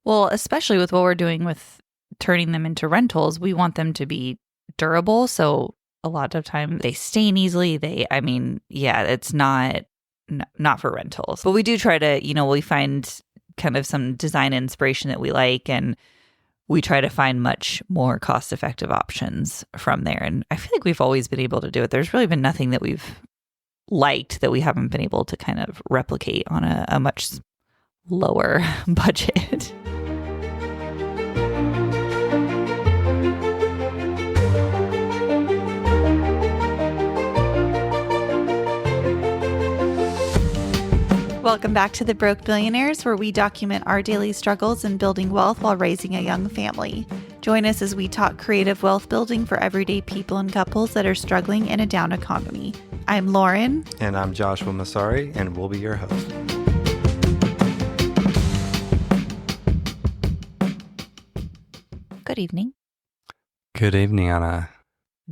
Well, especially with what we're doing with turning them into rentals, we want them to be durable. So a lot of time they stain easily. It's not for rentals. But we do try to, we find kind of some design inspiration that we like, and we try to find much more cost-effective options from there. And I feel like we've always been able to do it. There's really been nothing that we've liked that we haven't been able to kind of replicate on a much lower budget. Welcome back to The Broke Billionaires, where we document our daily struggles in building wealth while raising a young family. Join us as we talk creative wealth building for everyday people and couples that are struggling in a down economy. I'm Lauren. And I'm Joshua Masari, and we'll be your host. Good evening. Good evening on a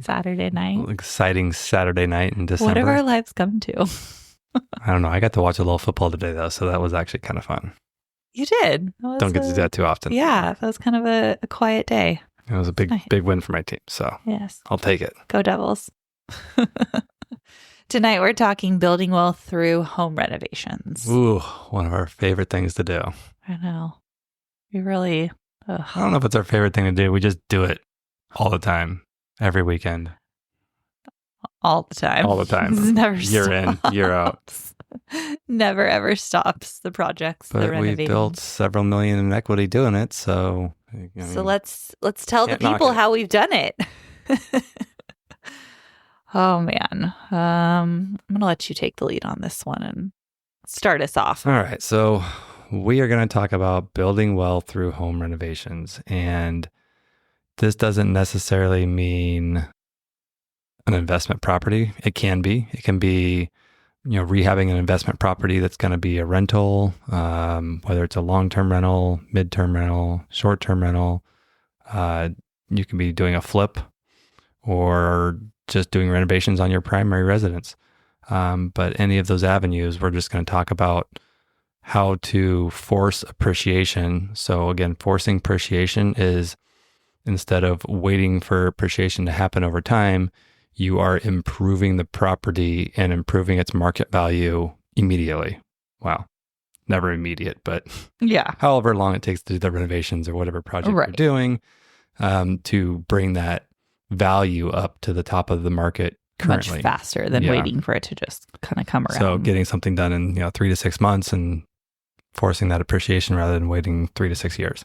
Saturday night. Exciting Saturday night in December. What have our lives come to? I don't know. I got to watch a little football today, though, so that was actually kind of fun. You did. Don't get to do that too often. Yeah, that was kind of a quiet day. It was a big win for my team, so yes, I'll take it. Go Devils. Tonight, we're talking building wealth through home renovations. Ooh, one of our favorite things to do. I know. We really... I don't know if it's our favorite thing to do. We just do it all the time, every weekend. All the time. All the time. Never year stops. in, year out. Never ever stops. The projects, but the renovating. we built several million in equity doing it, so... So let's tell the people how we've done it. Oh man, I'm gonna let you take the lead on this one and start us off. All right, so we are going to talk about building wealth through home renovations, and this doesn't necessarily mean an investment property. It can be. It can be, rehabbing an investment property that's going to be a rental, whether it's a long-term rental, mid-term rental, short-term rental. You can be doing a flip or just doing renovations on your primary residence. But any of those avenues, we're just going to talk about how to force appreciation. So again, forcing appreciation is, instead of waiting for appreciation to happen over time, you are improving the property and improving its market value immediately. Wow. Never immediate, but yeah, however long it takes to do the renovations or whatever project you're doing, to bring that value up to the top of the market currently. Much faster than waiting for it to just kind of come around. So getting something done in 3 to 6 months and forcing that appreciation rather than waiting 3 to 6 years.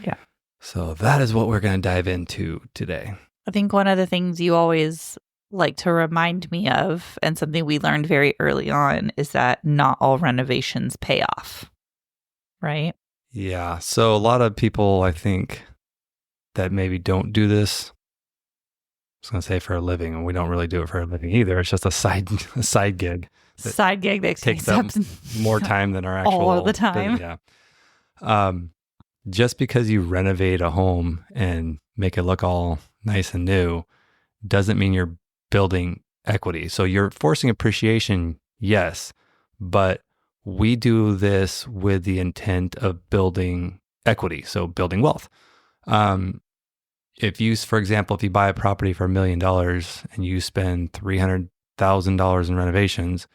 Yeah. So that is what we're going to dive into today. I think one of the things you always like to remind me of, and something we learned very early on, is that not all renovations pay off, right? Yeah. So a lot of people, I think, that maybe don't do this, I was going to say for a living, and we don't really do it for a living either. It's just a side gig. Side gig that takes up more time than our actual... all the time. Yeah. Just because you renovate a home and make it look all nice and new doesn't mean you're building equity. So you're forcing appreciation, yes, but we do this with the intent of building equity, so building wealth. If you, for example, if you buy a property for $1 million and you spend $300,000 in renovations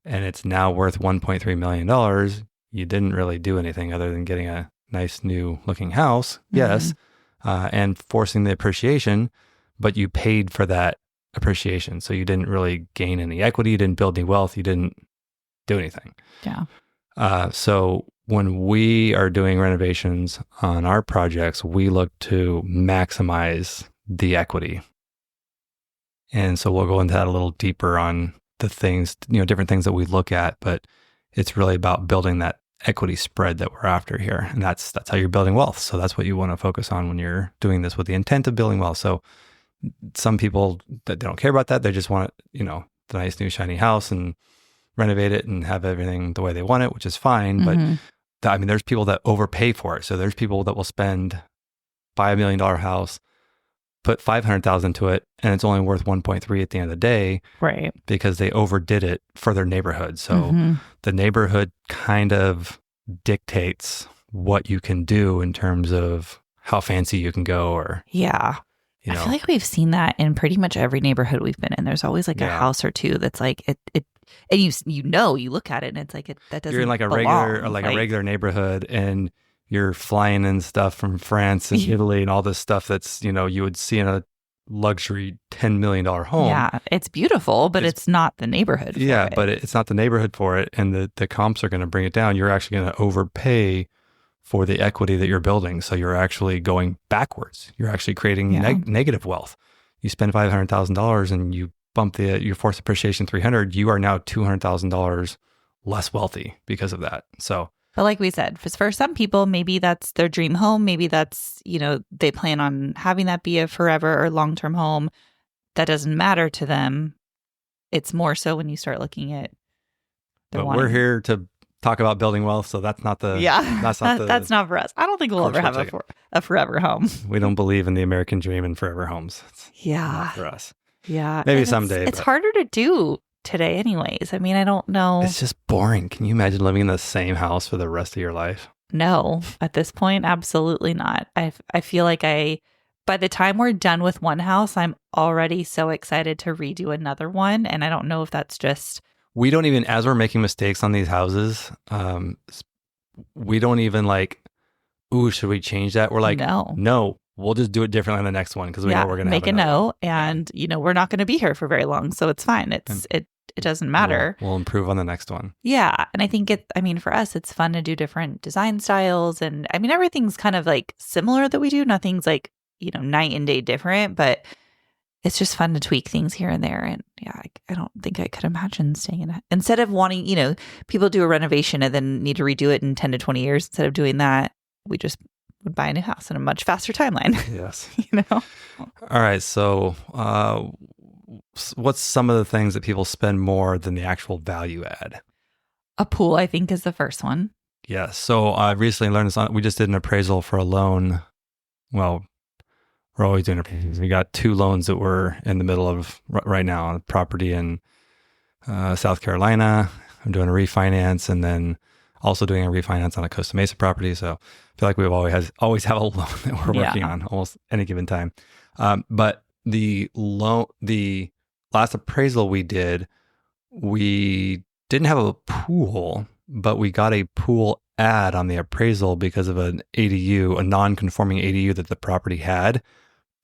and it's now worth $1.3 million, you didn't really do anything other than getting a nice new looking house, yes, and forcing the appreciation, but you paid for that appreciation. So you didn't really gain any equity, you didn't build any wealth, you didn't do anything. Yeah. So when we are doing renovations on our projects, we look to maximize the equity. And so we'll go into that a little deeper on the things, different things that we look at, but it's really about building that equity spread that we're after here. And that's how you're building wealth. So that's what you want to focus on when you're doing this with the intent of building wealth. So some people that don't care about that, they just want, the nice new shiny house and renovate it and have everything the way they want it, which is fine. But there's people that overpay for it. So there's people that will buy $1 million house, put $500,000 into it, and it's only worth 1.3 at the end of the day, right? Because they overdid it for their neighborhood. So the neighborhood kind of dictates what you can do in terms of how fancy you can go, or Yeah. you know, I feel like we've seen that in pretty much every neighborhood we've been in. There's always like a Yeah. house or two that's like it and you look at it and it's like that doesn't you're in like a belong. regular neighborhood, and you're flying in stuff from France and Italy and all this stuff that's, you would see in a luxury $10 million home. Yeah, it's beautiful, but it's not the neighborhood for it. But it's not the neighborhood for it, and the comps are going to bring it down. You're actually going to overpay for the equity that you're building. So you're actually going backwards. You're actually creating negative wealth. You spend $500,000 and you bump your forced appreciation 300, you are now $200,000 less wealthy because of that. So, but like we said, for some people, maybe that's their dream home. Maybe that's, they plan on having that be a forever or long-term home. That doesn't matter to them. It's more so when you start looking at. But we're here to talk about building wealth, so that's not the. That's not for us. I don't think we'll ever have a forever home. We don't believe in the American dream and forever homes. It's not for us. Yeah, maybe someday. It's harder to do today, anyways. I mean, I don't know. It's just boring. Can you imagine living in the same house for the rest of your life? No, at this point, absolutely not. I feel like by the time we're done with one house, I'm already so excited to redo another one, and I don't know if that's just. We don't even, as we're making mistakes on these houses, we don't even like, ooh, should we change that? We're like, no, we'll just do it differently on the next one because we know we're going to make a note, and we're not going to be here for very long, so it's fine. It doesn't matter. We'll improve on the next one. Yeah, and I think for us, it's fun to do different design styles, and I mean everything's kind of like similar that we do. Nothing's like night and day different, but. It's just fun to tweak things here and there. And I don't think I could imagine staying in it. Instead of wanting, people do a renovation and then need to redo it in 10 to 20 years. Instead of doing that, we just would buy a new house in a much faster timeline. Yes. All right. So what's some of the things that people spend more than the actual value add? A pool, I think, is the first one. Yeah. So I recently learned this. We just did an appraisal for a loan. Well, we're always doing appraisals. We got 2 loans that we're in the middle of right now on a property in South Carolina. I'm doing a refinance, and then also doing a refinance on a Costa Mesa property. So I feel like we've always have a loan that we're working on almost any given time. But the last appraisal we did, we didn't have a pool, but we got a pool ad on the appraisal because of an ADU, a non-conforming ADU that the property had.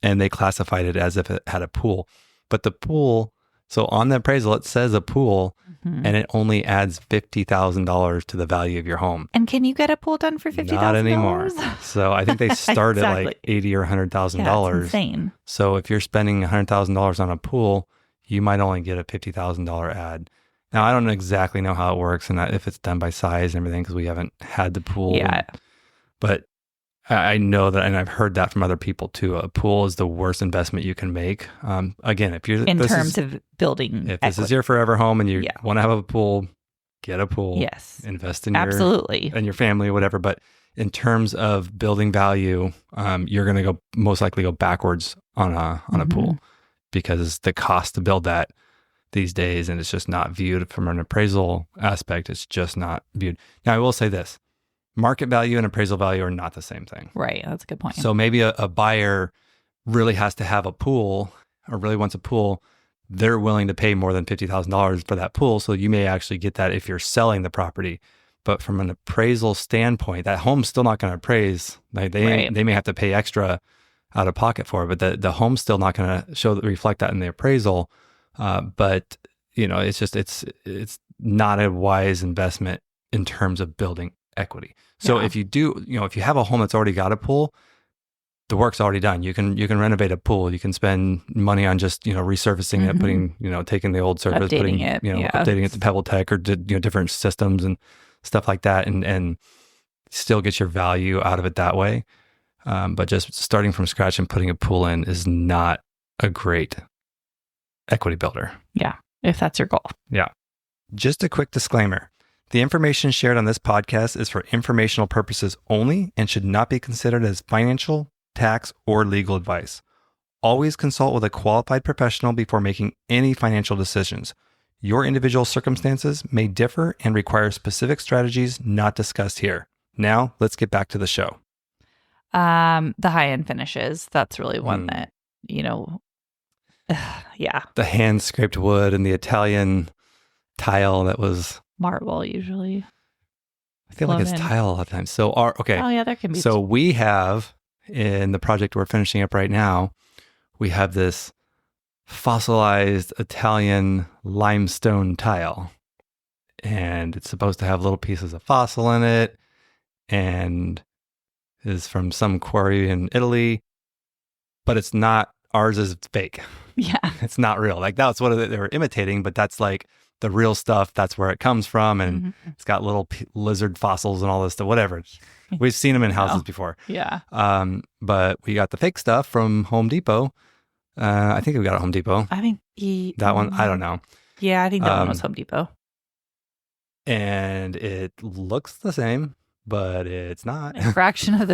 And they classified it as if it had a pool. But the pool, so on the appraisal, it says a pool, and it only adds $50,000 to the value of your home. And can you get a pool done for $50,000? Not anymore. So I think they start at like $80,000 or $100,000. Yeah, it's insane. So if you're spending $100,000 on a pool, you might only get a $50,000 ad. Now, I don't exactly know how it works and if it's done by size and everything because we haven't had the pool. Yeah. But I know that, and I've heard that from other people too. A pool is the worst investment you can make. Again, if you're in terms of building, if this is your forever home and you want to have a pool, get a pool. Yes, invest in your family or whatever. But in terms of building value, you're going to most likely go backwards on a pool because the cost to build that these days, and it's just not viewed from an appraisal aspect. It's just not viewed. Now, I will say this. Market value and appraisal value are not the same thing. Right. That's a good point. So maybe a buyer really has to have a pool or really wants a pool. They're willing to pay more than $50,000 for that pool. So you may actually get that if you're selling the property. But from an appraisal standpoint, that home's still not going to appraise. They may have to pay extra out of pocket for it, but the home's still not going to reflect that in the appraisal. But it's not a wise investment in terms of building equity. So if you have a home that's already got a pool, the work's already done. You can renovate a pool. You can spend money on just resurfacing it, putting taking the old surface, updating it to Pebble Tech or different systems and stuff like that, and still get your value out of it that way. But just starting from scratch and putting a pool in is not a great equity builder. Yeah, if that's your goal. Yeah. Just a quick disclaimer. The information shared on this podcast is for informational purposes only and should not be considered as financial, tax, or legal advice. Always consult with a qualified professional before making any financial decisions. Your individual circumstances may differ and require specific strategies not discussed here. Now let's get back to the show. The high-end finishes. That's really one that, yeah. The hand scraped wood and the Italian tile that was marble usually. I feel like it's tile a lot of times. So okay. Oh yeah, there can be. So we have in the project we're finishing up right now, we have this fossilized Italian limestone tile. And it's supposed to have little pieces of fossil in it and is from some quarry in Italy, but it's not. Ours is fake. Yeah. It's not real. Like that's what they were imitating, but that's like the real stuff. That's where it comes from. And it's got little lizard fossils and all this stuff, whatever. We've seen them in houses before. Yeah. But we got the fake stuff from Home Depot. I think we got it at Home Depot. I think that one, I don't know. Yeah, I think that one was Home Depot. And it looks the same, but it's not. It's not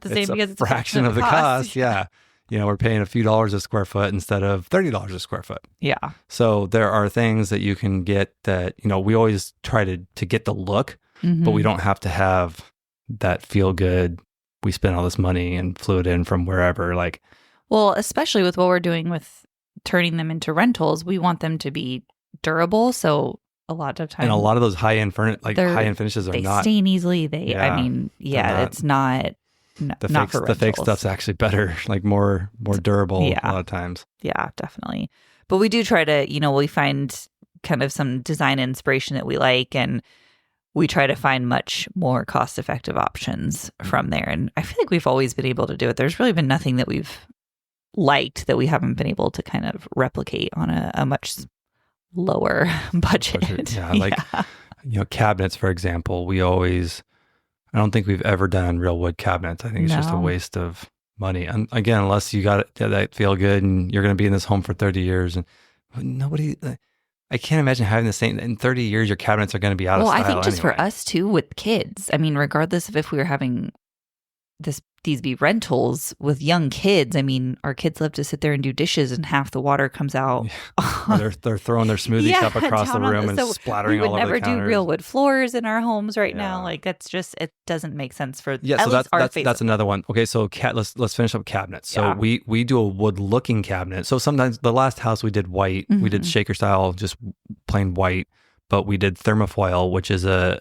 the same because it's a fraction of the cost. Yeah. We're paying a few dollars a square foot instead of $30 a square foot. Yeah. So there are things that you can get that, we always try to get the look, but we don't have to have that feel good. We spent all this money and flew it in from wherever. Well, especially with what we're doing with turning them into rentals, we want them to be durable. So a lot of times, and a lot of those high-end finishes are not. They stain easily. It's not. The fake stuff's actually better, like more durable a lot of times. Yeah, definitely. But we do try to, we find kind of some design inspiration that we like, and we try to find much more cost-effective options from there. And I feel like we've always been able to do it. There's really been nothing that we've liked that we haven't been able to kind of replicate on a much lower budget. Yeah, cabinets, for example, I don't think we've ever done real wood cabinets. I think it's just a waste of money. And again, unless you got it that feel good and you're going to be in this home for 30 years and I can't imagine having the same in 30 years, your cabinets are going to be out of style. Well, I think just for us too, with kids, I mean, regardless of if we were having these be rentals with young kids. I mean, our kids love to sit there and do dishes and half the water comes out. Yeah. They're throwing their smoothie cup across the room and splattering all over the counters. We would never do real wood floors in our homes right now. Like that's just, it doesn't make sense for that's another one. Okay, so let's finish up cabinets. So we do a wood looking cabinet. So sometimes the last house we did white, we did shaker style, just plain white, but we did thermofoil, which is a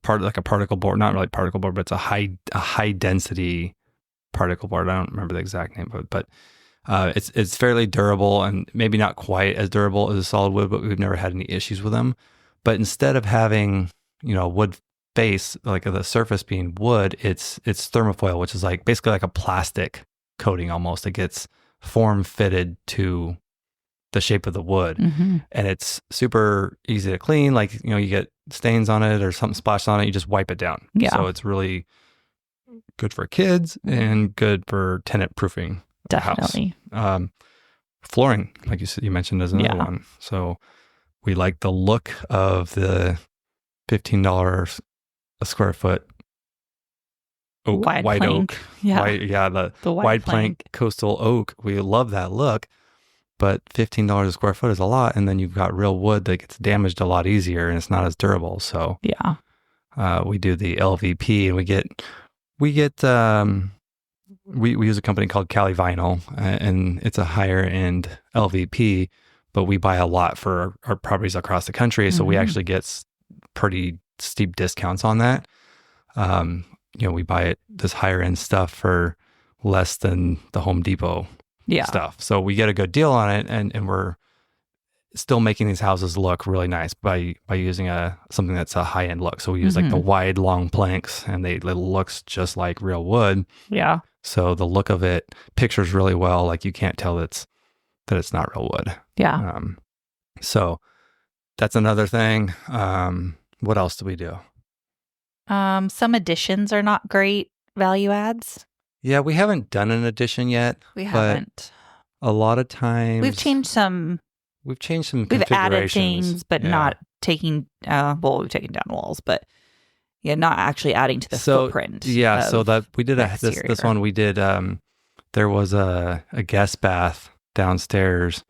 particle board, not really particle board, but it's a high density particle board. I don't remember the exact name of it, but it's fairly durable and maybe not quite as durable as a solid wood, but we've never had any issues with them. But instead of having, wood face, like the surface being wood, it's thermofoil, which is like basically like a plastic coating almost. It gets form fitted to the shape of the wood, and it's super easy to clean. Like, you get stains on it or something splashed on it, you just wipe it down. Yeah. So it's really good for kids and good for tenant proofing. Definitely. Flooring, like you mentioned, is another one. So we like the look of the $15 a square foot white oak. Yeah. The wide plank coastal oak. We love that look. But $15 a square foot is a lot, and then you've got real wood that gets damaged a lot easier, and it's not as durable. So we do the LVP, and we use a company called Cali Vinyl, and it's a higher end LVP, but we buy a lot for our properties across the country, so we actually get pretty steep discounts on that. We buy this higher end stuff for less than the Home Depot. Stuff. So we get a good deal on it, and we're still making these houses look really nice by using something that's a high end look. So we use like the wide long planks, and it looks just like real wood. Yeah. So the look of it pictures really well. Like you can't tell that it's not real wood. Yeah. So that's another thing. What else do we do? Some additions are not great value adds. Yeah, we haven't done an addition yet. We haven't. A lot of times we've changed some. We've added things, but not taking. We've taken down walls, but not actually adding to the footprint. Yeah, so that we did this one. We did. There was a guest bath downstairs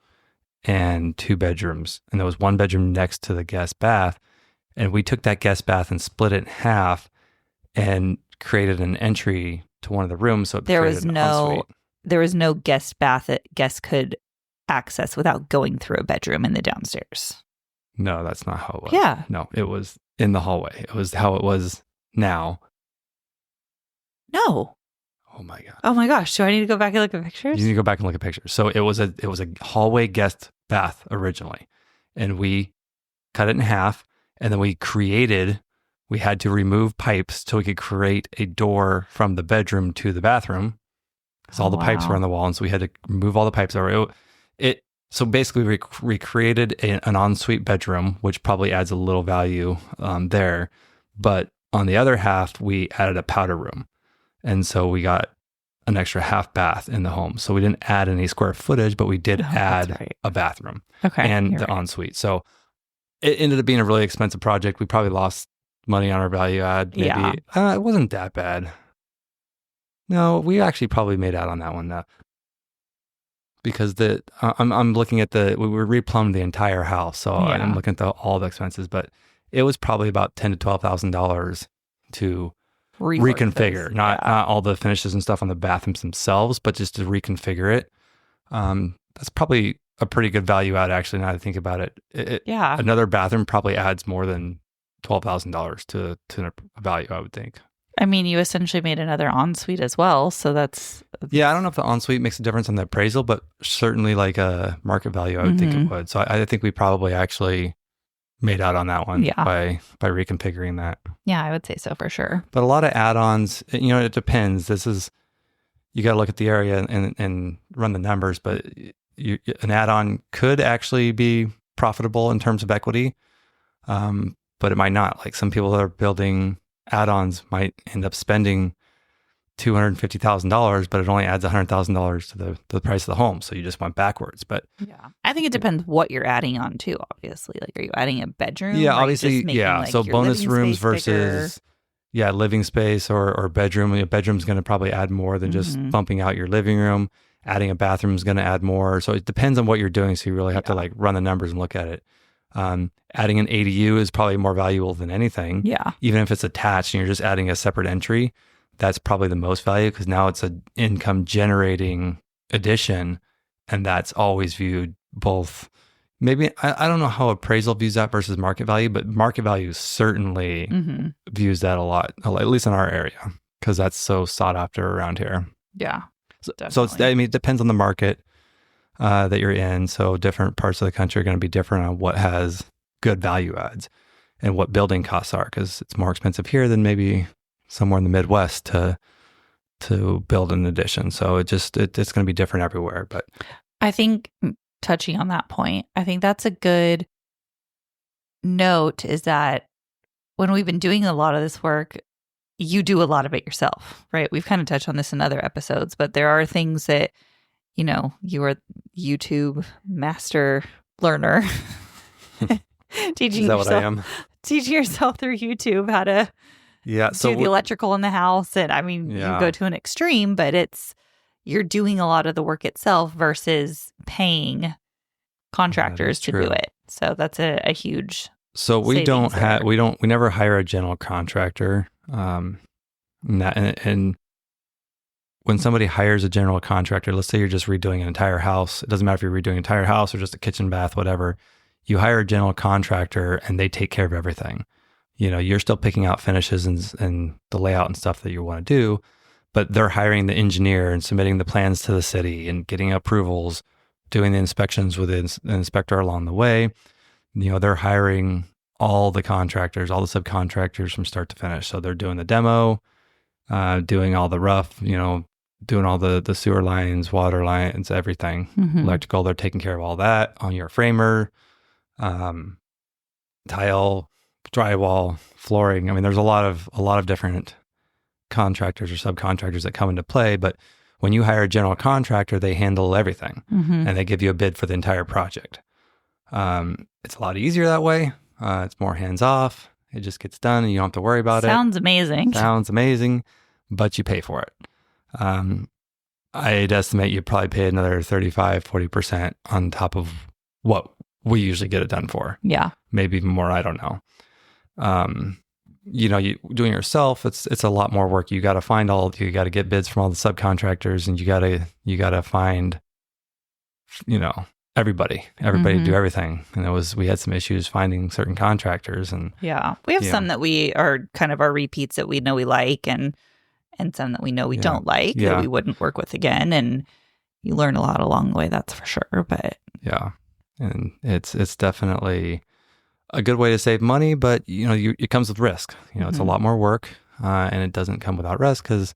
and 2 bedrooms, and there was one bedroom next to the guest bath, And we took that guest bath and split it in half and created an entry to one of the rooms. So it created an ensuite. There was no guest bath that guests could access without going through a bedroom in the downstairs. No, that's not how it was. Yeah. No, it was in the hallway. It was how it was now. No. Oh my God. Oh my gosh. Do I need to go back and look at pictures? You need to go back and look at pictures. So it was a hallway guest bath originally. And we cut it in half. And then we had to remove pipes so we could create a door from the bedroom to the bathroom. Because all the pipes were on the wall. And so we had to remove all the pipes over. So basically we recreated an ensuite bedroom, which probably adds a little value there. But on the other half, we added a powder room. And so we got an extra half bath in the home. So we didn't add any square footage, but we did add a bathroom and the ensuite. So it ended up being a really expensive project. We probably lost money on our value add. Maybe it wasn't that bad. No, we actually probably made out on that one because I'm looking at we replumbed the entire house. So I'm looking at all the expenses, but it was probably about $10,000 to $12,000 to reconfigure, not all the finishes and stuff on the bathrooms themselves, but just to reconfigure it. That's probably a pretty good value add, actually, now that I think about it. Another bathroom probably adds more than $12,000 to a value, I would think. I mean, you essentially made another ensuite as well, so that's... Yeah, I don't know if the ensuite makes a difference on the appraisal, but certainly like a market value, I would think it would. So I think we probably actually made out on that one by reconfiguring that. Yeah, I would say so for sure. But a lot of add-ons, it depends. You got to look at the area and run the numbers, but an add-on could actually be profitable in terms of equity, but it might not. Like some people that are building add-ons might end up spending $250,000, but it only adds $100,000 to the price of the home. So you just went backwards. But I think it depends what you're adding on too. Obviously, like, are you adding a bedroom? Yeah, obviously, so bonus rooms versus living space or bedroom. A bedroom's going to probably add more than just bumping out your living room. Adding a bathroom is going to add more. So it depends on what you're doing. So you really have to run the numbers and look at it. Adding an ADU is probably more valuable than anything. Yeah. Even if it's attached and you're just adding a separate entry, that's probably the most value because now it's an income generating addition. And that's always viewed both. Maybe, I don't know how appraisal views that versus market value, but market value certainly views that a lot, at least in our area, because that's so sought after around here. Yeah. So it depends on the market that you're in. So different parts of the country are going to be different on what has good value adds and what building costs are, because it's more expensive here than maybe somewhere in the Midwest to build an addition. So it's going to be different everywhere. But I think touching on that point, I think that's a good note, is that when we've been doing a lot of this work, you do a lot of it yourself, right? We've kind of touched on this in other episodes, but there are things that, you are YouTube master learner. Teaching Is that yourself, what I am? Teaching yourself through YouTube how to do the electrical in the house. And I mean, you go to an extreme, but you're doing a lot of the work itself versus paying contractors to do it. So that's a huge. So we never hire a general contractor. And when somebody hires a general contractor, let's say you're just redoing an entire house. It doesn't matter if you're redoing an entire house or just a kitchen, bath, whatever. You hire a general contractor and they take care of everything. You're still picking out finishes and the layout and stuff that you want to do, but they're hiring the engineer and submitting the plans to the city and getting approvals, doing the inspections with the inspector along the way. They're hiring all the contractors, all the subcontractors from start to finish. So they're doing the demo, doing all the rough, doing all the sewer lines, water lines, everything, electrical. They're taking care of all that on your framer, tile, drywall, flooring. I mean, there's a lot of different contractors or subcontractors that come into play. But when you hire a general contractor, they handle everything and they give you a bid for the entire project. It's a lot easier that way. It's more hands off. It just gets done and you don't have to worry about Sounds amazing. Sounds amazing, but you pay for it. I'd estimate you probably pay another 35-40% on top of what we usually get it done for. Yeah. Maybe even more. I don't know. You doing it yourself, it's a lot more work. You got to get bids from all the subcontractors, and you got to find, everybody to do everything. And we had some issues finding certain contractors, and we have some that we are kind of our repeats that we know we like, and some that we know we don't like that we wouldn't work with again. And you learn a lot along the way, that's for sure. But and it's definitely a good way to save money, but it comes with risk. It's a lot more work, and it doesn't come without risk, because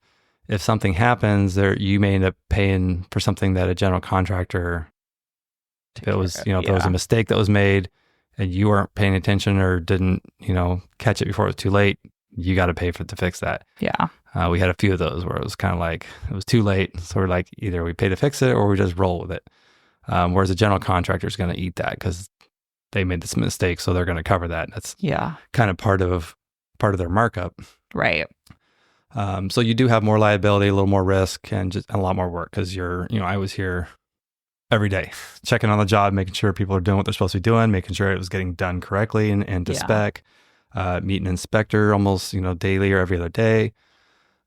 if something happens, you may end up paying for something that a general contractor, if it was a mistake that was made and you weren't paying attention or didn't catch it before it was too late, you got to pay to fix that. We had a few of those where it was kind of like it was too late, so we're like, either we pay to fix it or we just roll with it. Whereas a general contractor is going to eat that because they made this mistake, so they're going to cover that. That's kind of part of their markup, right? So you do have more liability, a little more risk, and just a lot more work, because I was here every day checking on the job, making sure people are doing what they're supposed to be doing, making sure it was getting done correctly and to spec. Meet an inspector almost daily or every other day.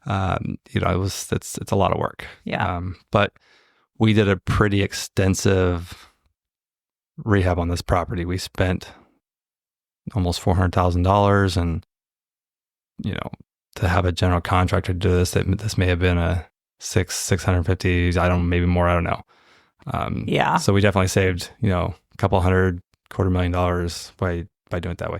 It's a lot of work. But we did a pretty extensive rehab on this property. We spent almost $400,000, and to have a general contractor do this may have been a 650, maybe more, I don't know. So we definitely saved a couple hundred, $250,000 by doing it that way.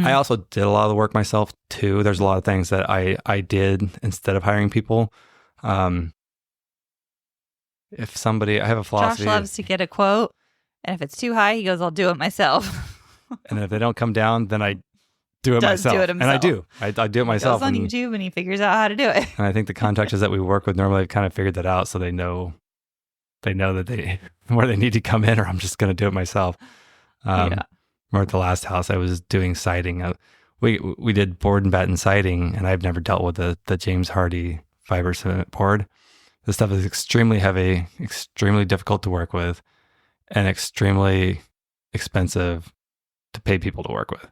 I also did a lot of the work myself too. There's a lot of things that I did instead of hiring people. I have a philosophy. Josh loves to get a quote, and if it's too high, he goes, "I'll do it myself." And if they don't come down, then I do it myself. And I do. I do it myself. He goes on YouTube and he figures out how to do it. And I think the contractors that we work with normally have kind of figured that out, so they know that where they need to come in, or I'm just going to do it myself. Or at the last house, I was doing siding. We did board and batten siding, and I've never dealt with the James Hardie fiber cement board. This stuff is extremely heavy, extremely difficult to work with, and extremely expensive to pay people to work with.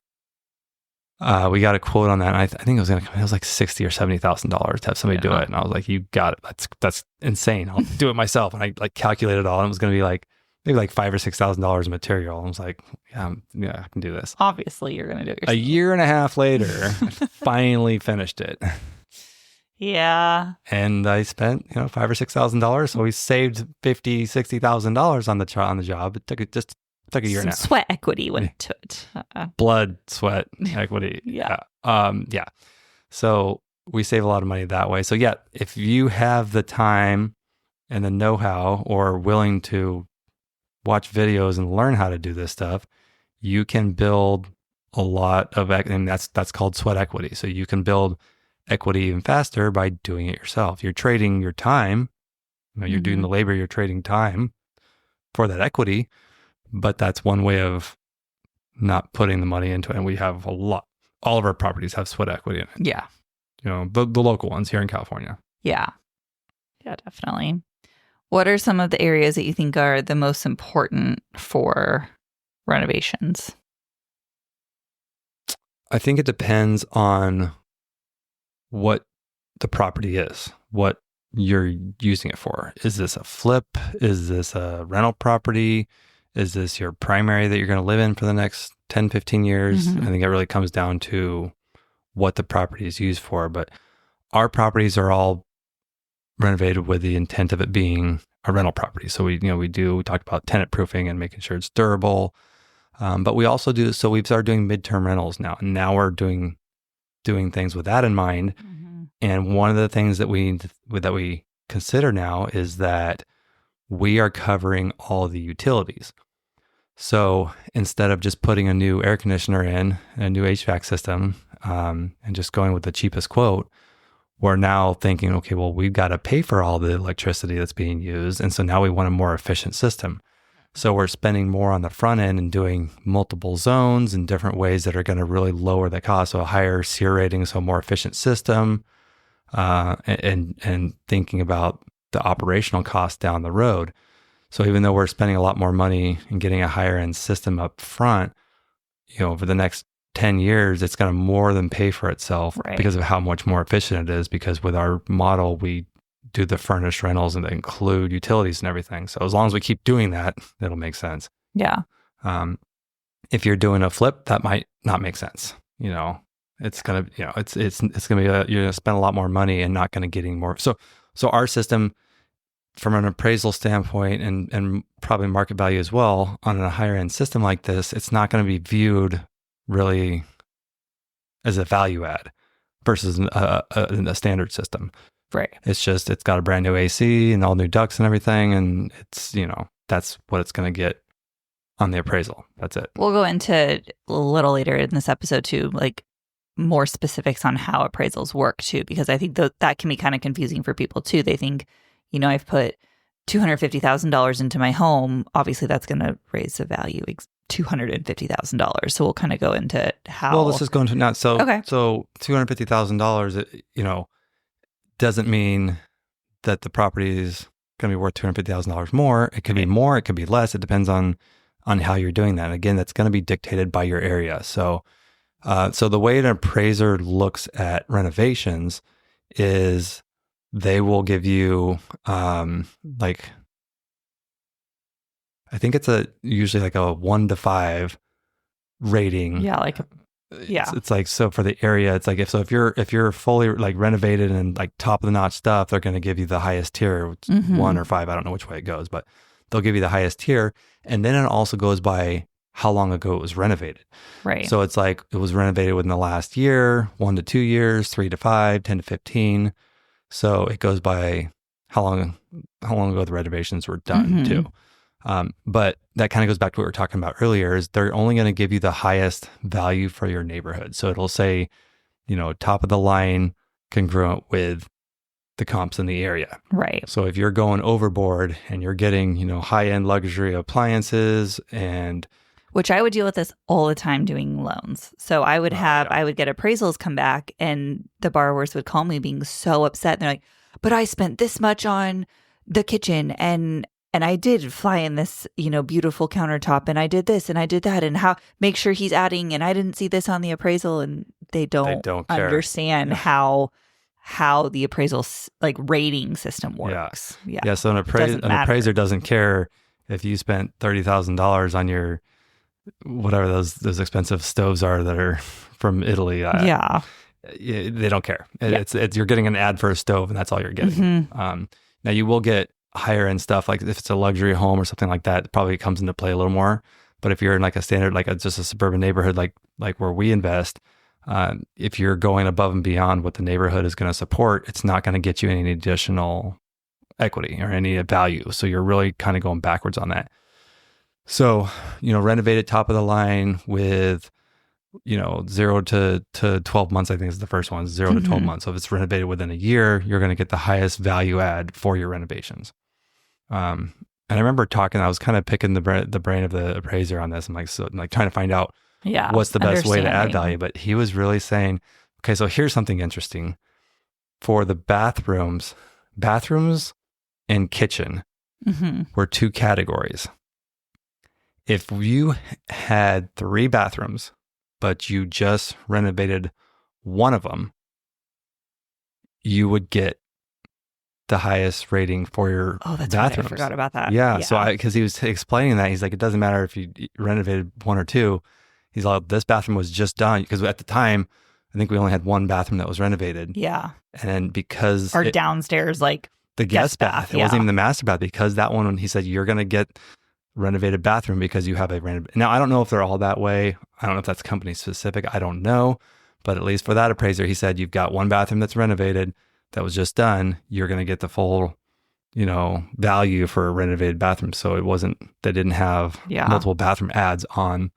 We got a quote on that, and I think it was like $60,000 or $70,000 to have somebody do it. And I was like, "You got it. That's insane. I'll do it myself." And I calculated it all, and it was going to be like maybe like $5,000 or $6,000 in material. I was like, "Yeah, I can do this." Obviously, you're going to do it yourself. A year and a half later, I finally finished it. Yeah. And I spent $5,000 or $6,000, so we saved $50,000, $60,000 on the job. It took a year and a half. Sweat equity went into it. Blood, sweat, equity. Yeah. So we save a lot of money that way. So if you have the time and the know-how, or willing to watch videos and learn how to do this stuff, you can build a lot of, and that's called sweat equity. So you can build equity even faster by doing it yourself. You're trading your time. You're doing the labor, you're trading time for that equity. But that's one way of not putting the money into it. And we have all of our properties have sweat equity in it. Yeah. The local ones here in California. Yeah. Yeah, definitely. What are some of the areas that you think are the most important for renovations? I think it depends on what the property is, what you're using it for. Is this a flip? Is this a rental property? Is this your primary that you're going to live in for the next 10, 15 years? I think it really comes down to what the property is used for. But our properties are all renovated with the intent of it being a rental property. So we talked about tenant proofing and making sure it's durable. But we also we've started doing midterm rentals now. And now we're doing things with that in mind. And one of the things that we consider now is that we are covering all the utilities. So instead of just putting a new air conditioner in, a new HVAC system, and just going with the cheapest quote, we're now thinking, okay, well, we've got to pay for all the electricity that's being used. And so now we want a more efficient system. So we're spending more on the front end and doing multiple zones in different ways that are going to really lower the cost. So a higher SEER rating, so a more efficient system, and thinking about the operational costs down the road. So even though we're spending a lot more money and getting a higher end system up front, over the next 10 years, it's going to more than pay for itself Right. because of how much more efficient it is. Because with our model, we do the furnished rentals and they include utilities and everything. So as long as we keep doing that, it'll make sense. Yeah. If you're doing a flip, that might not make sense. It's gonna, it's gonna be you're gonna spend a lot more money and not gonna get any more. So our system, from an appraisal standpoint and probably market value as well, on a higher end system like this, it's not going to be viewed really as a value add versus a standard system. Right. It's got a brand new AC and all new ducts and everything, and it's that's what it's going to get on the appraisal. That's it. We'll go into a little later in this episode too, like more specifics on how appraisals work too, because I think that can be kind of confusing for people too. They think, I've put $250,000 into my home. Obviously, that's going to raise the value $250,000. So we'll kind of go into how. Well, let's just go into that. So, okay. So $250,000, doesn't mean that the property is going to be worth $250,000 more. It could be more. It could be less. It depends on how you're doing that. And again, that's going to be dictated by your area. So, the way an appraiser looks at renovations is they will give you, I think it's usually like a 1 to 5 rating. Yeah. It's like, so for the area, it's like, if you're fully like renovated and like top of the notch stuff, they're going to give you the highest tier, which 1 or 5. I don't know which way it goes, but they'll give you the highest tier. And then it also goes by how long ago it was renovated. Right. So it's like, it was renovated within the last year, 1 to 2 years, 3 to 5, 10 to 15. So it goes by how long ago the renovations were done too. But that kind of goes back to what we were talking about earlier, is they're only going to give you the highest value for your neighborhood. So it'll say, top of the line congruent with the comps in the area. Right. So if you're going overboard and you're getting, high-end luxury appliances and... Which I would deal with this all the time doing loans. So I would I would get appraisals come back and the borrowers would call me being so upset. They're like, but I spent this much on the kitchen and I did fly in this, beautiful countertop and I did this and I did that and make sure he's adding and I didn't see this on the appraisal, and they don't understand how the appraisal rating system works. Yeah. So an appraiser doesn't care if you spent $30,000 on your whatever those expensive stoves are that are from Italy. They don't care. It's you're getting an ad for a stove and that's all you're getting. Now you will get higher end stuff, like if it's a luxury home or something like that, it probably comes into play a little more. But if you're in like a standard, just a suburban neighborhood, like where we invest, if you're going above and beyond what the neighborhood is going to support, it's not going to get you any additional equity or any value. So you're really kind of going backwards on that. So, renovated top of the line with, 0 to 12 months, I think is the first one, 0 to 12 months. So if it's renovated within a year, you're going to get the highest value add for your renovations. And I remember I was kind of picking the brain of the appraiser on this. I'm trying to find out what's the best way to add value. But he was really saying, okay, so here's something interesting. For the bathrooms and kitchen were 2 categories. If you had 3 bathrooms, but you just renovated one of them, you would get the highest rating for your bathrooms. Right. I forgot about that. Yeah. So because he was explaining that, he's like, it doesn't matter if you renovated 1 or 2. He's like, this bathroom was just done, because at the time, I think we only had 1 bathroom that was renovated. Yeah. And then because our downstairs, the guest bath, it wasn't even the master bath, because that one, when he said, you're going to get renovated bathroom because you have a renovated. Now, I don't know if they're all that way. I don't know if that's company specific. I don't know. But at least for that appraiser, he said, you've got 1 bathroom that's renovated that was just done. You're going to get the full, value for a renovated bathroom. So they didn't have multiple bathroom adds on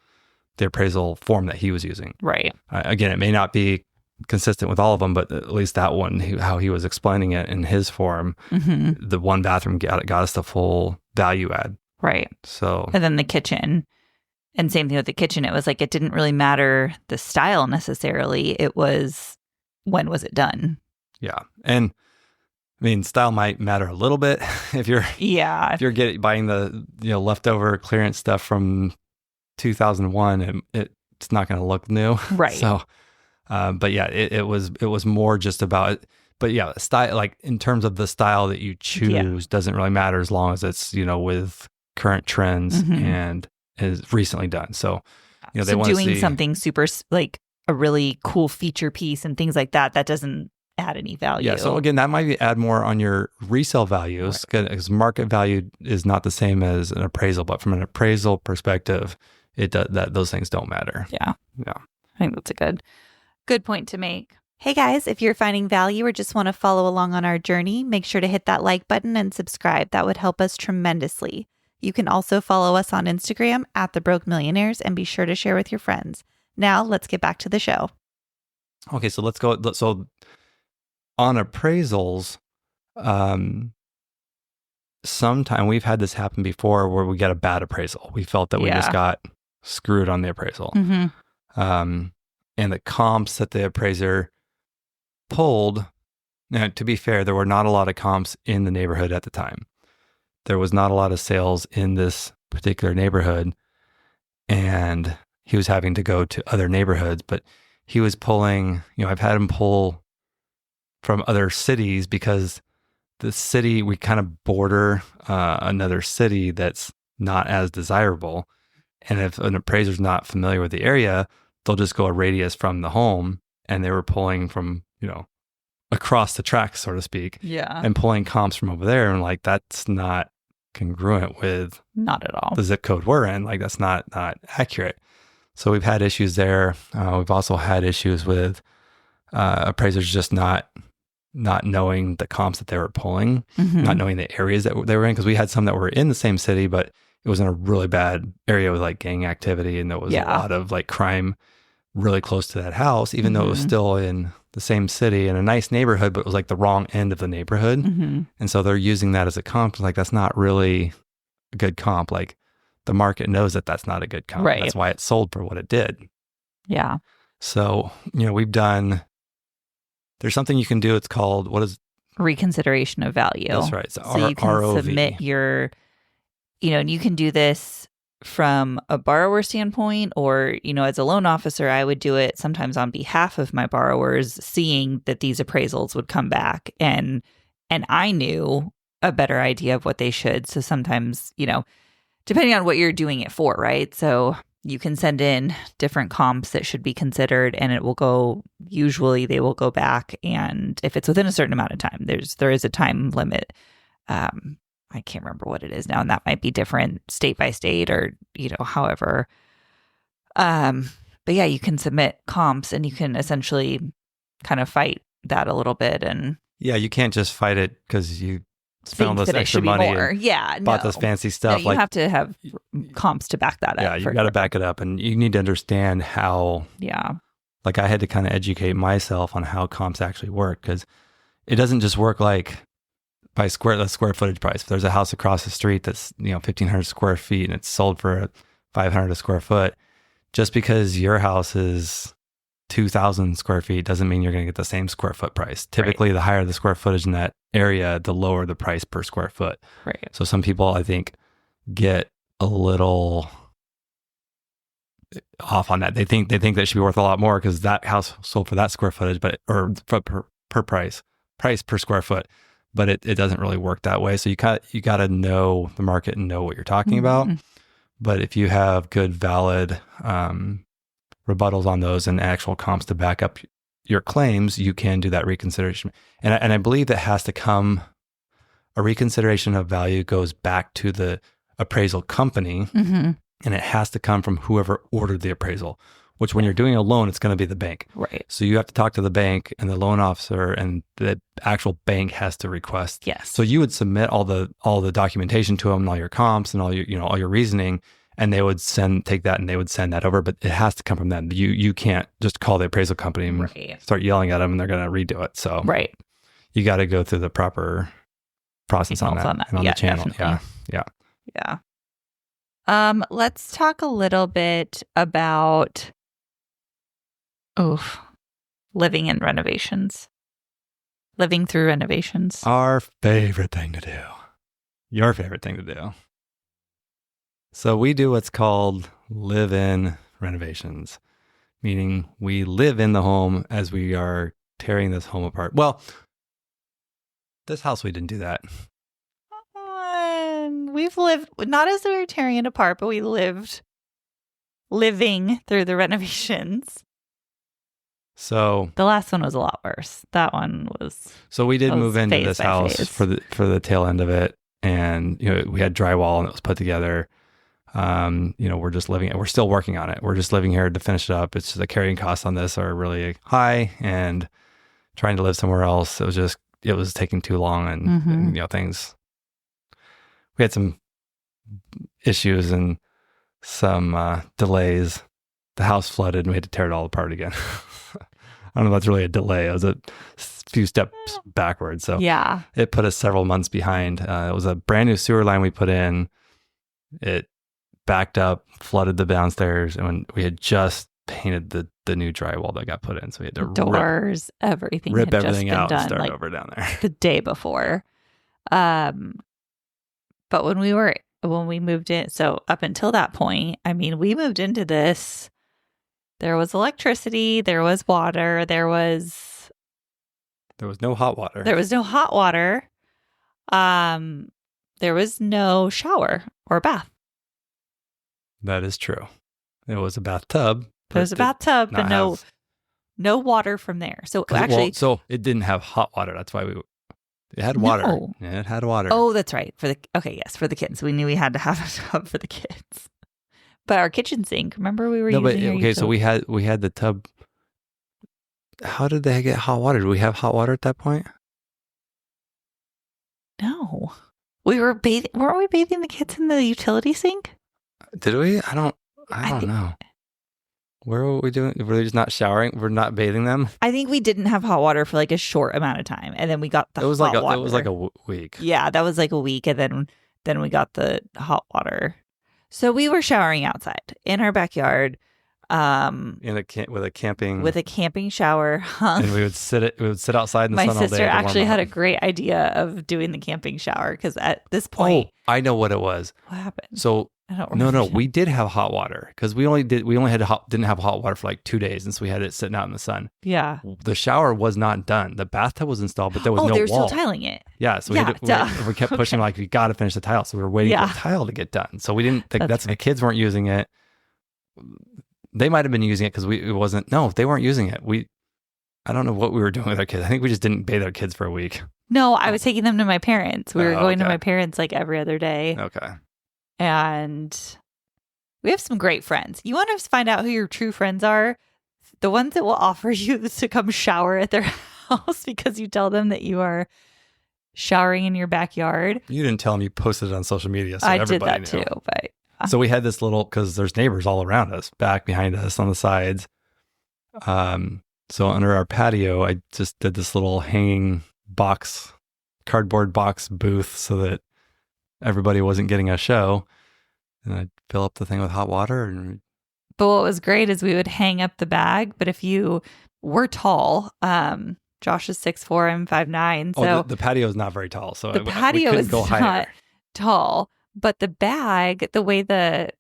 the appraisal form that he was using. Right. Again, it may not be consistent with all of them, but at least that one, how he was explaining it in his form, the 1 bathroom got us the full value add. Right. So, and then the kitchen, and same thing with the kitchen. It was like, it didn't really matter the style necessarily. It was, when was it done? Yeah. And I mean, style might matter a little bit if you're buying the, leftover clearance stuff from 2001, it it's not going to look new. Right. So, but yeah, it was more just about, but yeah, style, like in terms of the style that you choose doesn't really matter as long as it's, with current trends and is recently done. So, they so want to doing see something super like a really cool feature piece and things like that doesn't add any value. Yeah. So again, that might add more on your resale values because market value is not the same as an appraisal, but from an appraisal perspective, those things don't matter. Yeah. Yeah. I think that's a good point to make. Hey guys, if you're finding value or just want to follow along on our journey, make sure to hit that like button and subscribe. That would help us tremendously. You can also follow us on Instagram at The Broke Millionaires and be sure to share with your friends. Now let's get back to the show. Okay, so let's go. So on appraisals, sometime we've had this happen before where we get a bad appraisal. We felt that we just got screwed on the appraisal. And the comps that the appraiser pulled, now to be fair, there were not a lot of comps in the neighborhood at the time. There was not a lot of sales in this particular neighborhood, and he was having to go to other neighborhoods, but he was pulling, I've had him pull from other cities because the city, we kind of border another city that's not as desirable. And if an appraiser's not familiar with the area, they'll just go a radius from the home, and they were pulling from, across the tracks, so to speak. Yeah. And pulling comps from over there. And like, that's not congruent with not at all the zip code we're in. Like, that's not accurate. So we've had issues there. We've also had issues with appraisers just not knowing the comps that they were pulling, not knowing the areas that they were in. Because we had some that were in the same city, but it was in a really bad area with like gang activity. And there was a lot of like crime really close to that house, even though it was still in the same city in a nice neighborhood, but it was like the wrong end of the neighborhood. And so they're using that as a comp. Like, that's not really a good comp. Like, the market knows that that's not a good comp. Right. That's why it sold for what it did. Yeah. So, there's something you can do. It's called, what is reconsideration of value. That's right. So you can ROV. submit your, and you can do this from a borrower standpoint, or, as a loan officer, I would do it sometimes on behalf of my borrowers, seeing that these appraisals would come back and I knew a better idea of what they should. So sometimes, depending on what you're doing it for, right? So you can send in different comps that should be considered, and usually they will go back. And if it's within a certain amount of time, there is a time limit. I can't remember what it is now, and that might be different state by state or, however. But yeah, you can submit comps and you can essentially kind of fight that a little bit. And yeah, you can't just fight it because you spent all this extra money and bought this fancy stuff. No, you have to have comps to back that up. Yeah, you got to back it up, and you need to understand how. Yeah. Like, I had to kind of educate myself on how comps actually work, because it doesn't just work like by the square footage price. If there's a house across the street that's 1,500 square feet and it's sold for 500 a square foot, just because your house is 2,000 square feet doesn't mean you're going to get the same square foot price. Typically, the higher the square footage in that area, the lower the price per square foot. Right. So some people, I think, get a little off on that. They think that should be worth a lot more because that house sold for that square footage, or per price per square foot. But it doesn't really work that way. So you got to know the market and know what you're talking about. But if you have good, valid rebuttals on those and actual comps to back up your claims, you can do that reconsideration. And I believe that has to come, a reconsideration of value goes back to the appraisal company, and it has to come from whoever ordered the appraisal, which when you're doing a loan, it's going to be the bank. Right. So you have to talk to the bank and the loan officer, and the actual bank has to request. Yes. So you would submit all the documentation to them and all your comps and all your, all your reasoning, and they would take that and they would send that over, but it has to come from them. You can't just call the appraisal company and start yelling at them and they're going to redo it. So you got to go through the proper process on that. And on the channel. Definitely. Yeah. Let's talk a little bit about living through renovations. Our favorite thing to do. Your favorite thing to do. So we do what's called live-in renovations. meaning we live in the home as we are tearing this home apart. Well, this house, we didn't do that. We've lived, not as we were tearing it apart, but we living through the renovations. So the last one was a lot worse. That one was. So we did move into this house for the tail end of it, and we had drywall and it was put together. We're just living it. We're still working on it. We're just living here to finish it up. It's the carrying costs on this are really high, and trying to live somewhere else, it was taking too long, and things. We had some issues and some delays. The house flooded, and we had to tear it all apart again. I don't know if that's really a delay. It was a few steps backwards. So yeah, it put us several months behind. It was a brand new sewer line we put in. It backed up, flooded the downstairs, and when we had just painted the new drywall that got put in. So we had to doors, everything rip had everything just been out done, and start like, over down there. the day before. But when we moved in, so up until that point, I mean, we moved into this. There was electricity, there was water, there was no hot water. There was no hot water. There was no shower or bath. That is true. It was a bathtub. There was a bathtub, but no water from there. So actually, so it didn't have hot water. That's why it had water. No. Yeah, it had water. Oh, that's right. For the kids. We knew we had to have a tub for the kids. But our kitchen sink, remember we were using so we had the tub. How did they get hot water? Did we have hot water at that point? No. We were bathing. Weren't we bathing the kids in the utility sink? Did we? I don't know. Where were we doing? Were they just not showering? We're not bathing them? I think we didn't have hot water for like a short amount of time. And then we got the hot water. It was like a week. Yeah, that was like a week. And then we got the hot water. So we were showering outside in our backyard. With a camping shower. And we would sit outside in the sun all day. My sister actually had a great idea of doing the camping shower because at this point, I know what it was. What happened? So I don't remember. No, we did have hot water because we didn't have hot water for like 2 days, and so we had it sitting out in the sun. Yeah, the shower was not done. The bathtub was installed, but there was no wall. They were still tiling it. Yeah, so we kept pushing like we got to finish the tile, so we were waiting for the tile to get done. So we didn't think the kids weren't using it. They might have been using it because it wasn't. No, they weren't using it. I don't know what we were doing with our kids. I think we just didn't bathe our kids for a week. No, I was taking them to my parents. We were going to my parents like every other day. Okay. And we have some great friends. You want to find out who your true friends are? The ones that will offer you to come shower at their house because you tell them that you are showering in your backyard. You didn't tell them, you posted it on social media. So I did that knew. too. But so we had this because there's neighbors all around us, back behind us on the sides. So under our patio, I just did this little hanging cardboard box booth so that everybody wasn't getting a show, and I'd fill up the thing with hot water. But what was great is we would hang up the bag. But if you were tall, Josh is 6'4", I'm 5'9". So the patio is not very tall. So the patio is not tall. But the bag, the way the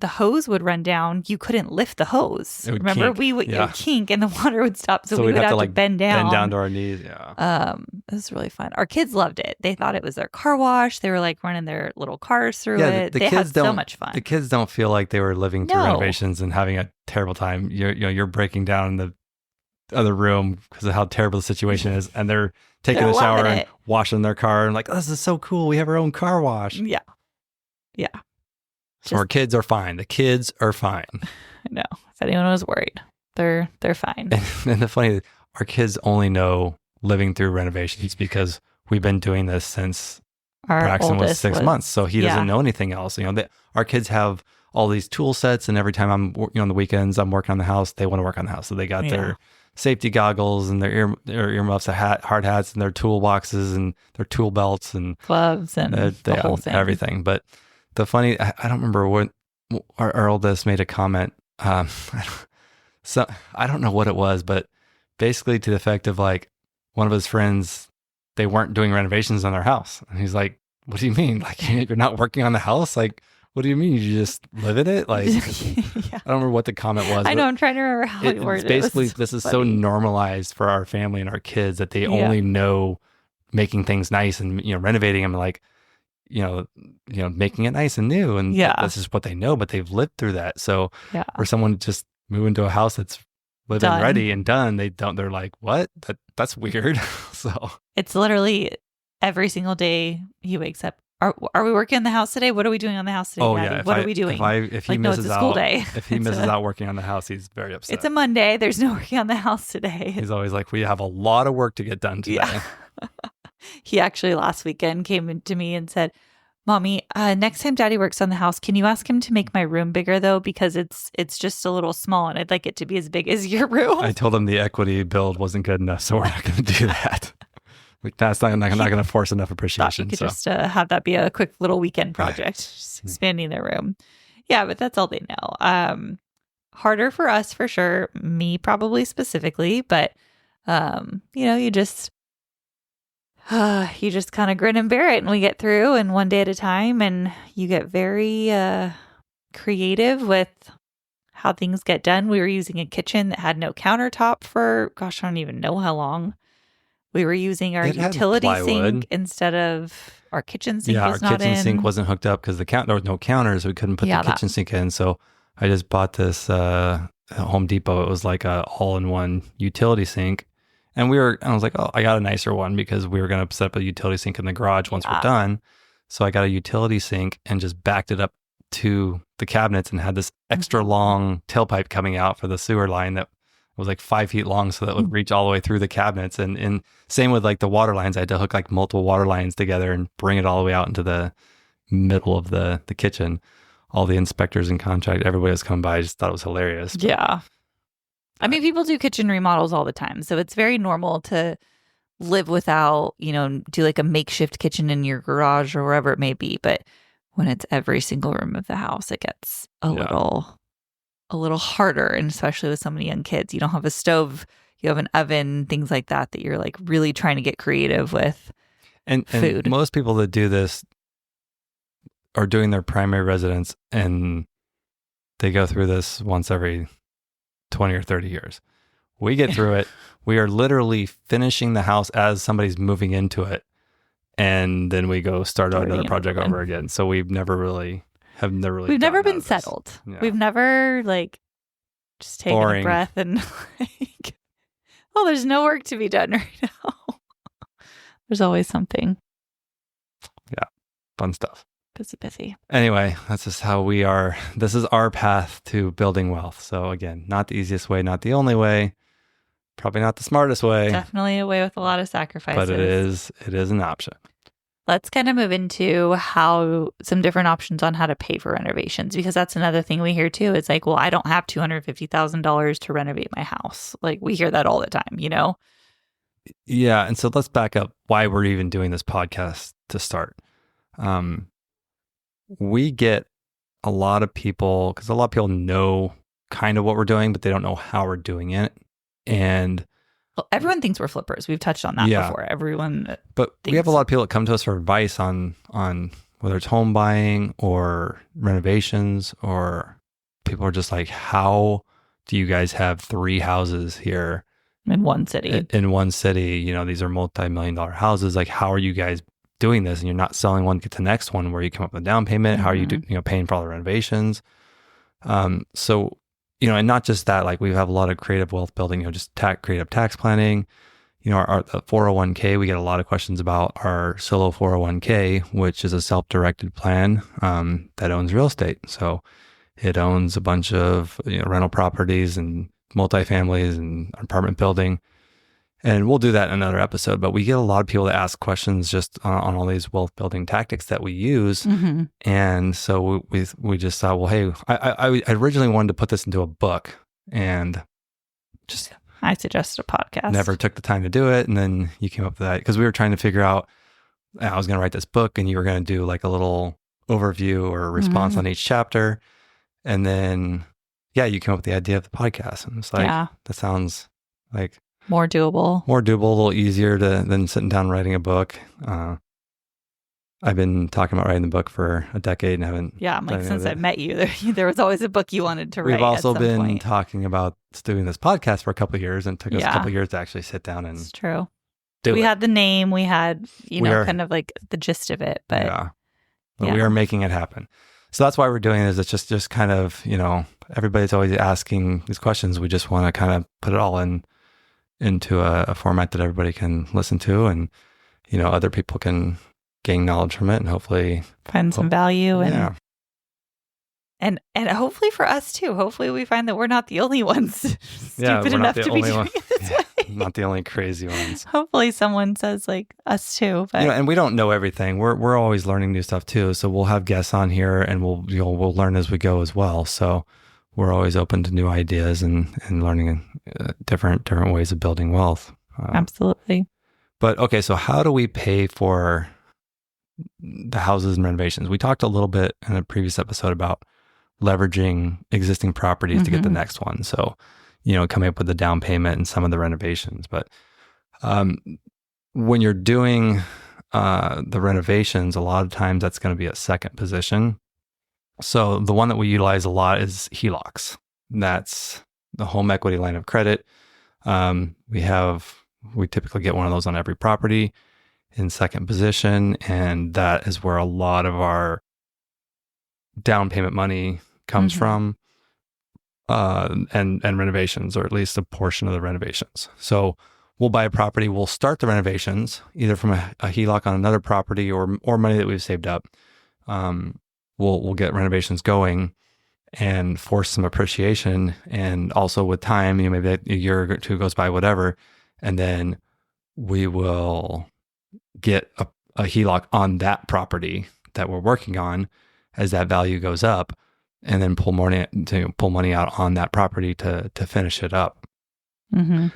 hose would run down, you couldn't lift the hose. Remember, kink. It would kink and the water would stop. So we would have to bend down. Bend down to our knees, yeah. It was really fun. Our kids loved it. They thought it was their car wash. They were like running their little cars through it. They had so much fun. The kids don't feel like they were living through renovations and having a terrible time. You're breaking down in the other room because of how terrible the situation is, and they're taking a shower and washing their car and like, oh, this is so cool. We have our own car wash. Yeah. Yeah. So our kids are fine. The kids are fine. I know. If anyone was worried, they're fine. And the funny, our kids only know living through renovations because we've been doing this since Braxton was 6 months. So he doesn't know anything else. Our kids have all these tool sets, and every time I'm on the weekends, I'm working on the house. They want to work on the house, so they got their safety goggles and their earmuffs, hard hats, and their toolboxes and their tool belts and gloves and the whole thing, everything. But the funny, I don't remember what our oldest made a comment. So I don't know what it was, but basically to the effect of like one of his friends, they weren't doing renovations on their house, and he's like, "What do you mean? Like you're not working on the house? Like What do you mean? You just live in it? Like, Yeah. I don't remember what the comment was. I know. I'm trying to remember how we It's worded it. basically, It was this is so funny. normalized for our family and our kids that they Yeah. only know making things nice and, renovating them, like, making it nice and new. And Yeah. this is what they know, but they've lived through that. So Yeah. for someone to just move into a house that's live-in Done. ready and done, they're like, what? That's weird. So It's literally every single day he wakes up. Are we working on the house today? What are we doing on the house today, Daddy? yeah. What are we doing? If he Like, no, misses it's a school out, day. if he misses out working on the house, he's very upset. It's a Monday. There's no working on the house today. He's always like, we have a lot of work to get done today. Yeah. He actually last weekend came to me and said, Mommy, next time Daddy works on the house, can you ask him to make my room bigger though? Because it's just a little small and I'd like it to be as big as your room. I told him the equity build wasn't good enough, so we're not going to do that. Like, I'm not going to force enough appreciation. You could just have that be a quick little weekend project, just expanding their room. Yeah, but that's all they know. Harder for us for sure, me probably specifically, but you just kind of grin and bear it, and we get through, and one day at a time, and you get very creative with how things get done. We were using a kitchen that had no countertop for, gosh, I don't even know how long. We were using our utility sink instead of our kitchen sink. Yeah, was our not kitchen in. sink wasn't hooked up because there was no counters. So we couldn't put the kitchen sink in. So I just bought this at Home Depot. It was like a all-in-one utility sink. And I was like, oh, I got a nicer one because we were going to set up a utility sink in the garage once we're done. So I got a utility sink and just backed it up to the cabinets and had this extra long tailpipe coming out for the sewer line that was like 5 feet long, so that would reach all the way through the cabinets. And same with like the water lines. I had to hook like multiple water lines together and bring it all the way out into the middle of the kitchen. All the inspectors and everybody was coming by. I just thought it was hilarious. Yeah. I mean, people do kitchen remodels all the time. So it's very normal to live without, do like a makeshift kitchen in your garage or wherever it may be. But when it's every single room of the house, it gets a little harder. And especially with so many young kids, you don't have a stove, you have an oven, things like that you're like really trying to get creative with and food. And most people that do this are doing their primary residence, and they go through this once every 20 or 30 years. We get through it. We are literally finishing the house as somebody's moving into it. And then we go start another project over again. So we've never We've never been settled. Yeah. We've never just taken a breath and there's no work to be done right now. There's always something. Yeah. Fun stuff. Busy. Anyway, that's just how we are. This is our path to building wealth. So again, not the easiest way, not the only way, probably not the smartest way. Definitely a way with a lot of sacrifices. But it is an option. Let's kind of move into how some different options on how to pay for renovations, because that's another thing we hear too. It's like, well, I don't have $250,000 to renovate my house. Like we hear that all the time, Yeah. And so let's back up why we're even doing this podcast to start. We get a lot of people, because a lot of people know kind of what we're doing, but they don't know how we're doing it. And everyone thinks we're flippers. We've touched on that before. We have a lot of people that come to us for advice on whether it's home buying or renovations, or people are just like, how do you guys have 3 houses here in one city? In one city, these are multi-million-dollar houses. Like, how are you guys doing this? And you're not selling one, get the next one where you come up with a down payment. Mm-hmm. How are you paying for all the renovations? So, and not just that, like we have a lot of creative wealth building, just creative tax planning, our 401k, we get a lot of questions about our solo 401k, which is a self-directed plan, that owns real estate. So it owns a bunch of rental properties and multifamilies and apartment building. And we'll do that in another episode, but we get a lot of people that ask questions just on all these wealth building tactics that we use. Mm-hmm. And so we just thought, well, hey, I originally wanted to put this into a book, and just I suggested a podcast. Never took the time to do it. And then you came up with that because we were trying to figure out, I was going to write this book and you were going to do like a little overview or response mm-hmm. on each chapter. And then, you came up with the idea of the podcast. And it's like, that sounds like more doable, a little easier than sitting down and writing a book. I I've been talking about writing the book for a decade and haven't. Yeah, I'm like, since I met you, there was always a book you wanted to write. We've also at some been point. talking about doing this podcast for a couple of years, and it took us a Yeah. couple of years to actually sit down and It's true. do We it. had the name, we had, kind of like the gist of it, but yeah. But we are making it happen. So that's why we're doing it. Is it's just kind of, everybody's always asking these questions. We just want to kind of put it all into a format that everybody can listen to, and other people can gain knowledge from it, and hopefully find some value. Yeah. And hopefully for us too. Hopefully we find that we're not the only ones stupid enough to be doing it this way. Not the only crazy ones. Hopefully someone says like us too. But and we don't know everything. We're always learning new stuff too. So we'll have guests on here, and we'll learn as we go as well. So we're always open to new ideas and learning different ways of building wealth. Absolutely. But okay, so how do we pay for the houses and renovations? We talked a little bit in a previous episode about leveraging existing properties to get the next one. So, coming up with the down payment and some of the renovations. But when you're doing the renovations, a lot of times that's going to be a second position. So the one that we utilize a lot is HELOCs. That's the home equity line of credit. We typically get one of those on every property in second position, and that is where a lot of our down payment money comes from, and renovations, or at least a portion of the renovations. So we'll buy a property, we'll start the renovations either from a HELOC on another property or money that we've saved up. We'll get renovations going and force some appreciation, and also with time, maybe a year or two goes by, whatever, and then we will get a HELOC on that property that we're working on as that value goes up, and then pull money out on that property to finish it up. You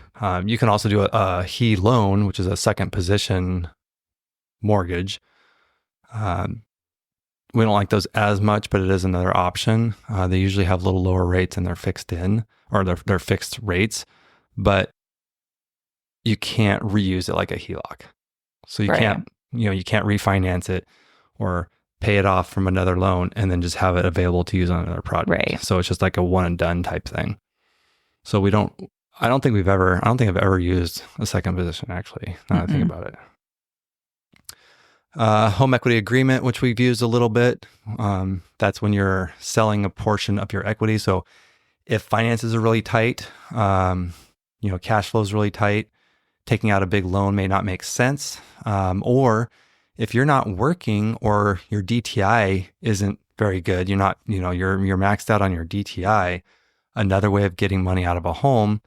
can also do a HE loan, which is a second position mortgage. We don't like those as much, but it is another option. They usually have a little lower rates, and they're fixed they're fixed rates, but you can't reuse it like a HELOC. So you can't refinance it or pay it off from another loan and then just have it available to use on another project. Right. So it's just like a one and done type thing. So I don't think I've ever used a second position, actually, now that I think about it. Home equity agreement, which we've used a little bit. That's when you're selling a portion of your equity. So if finances are really tight, cash flow is really tight, taking out a big loan may not make sense. Or if you're not working or your DTI isn't very good, you're maxed out on your DTI, another way of getting money out of a home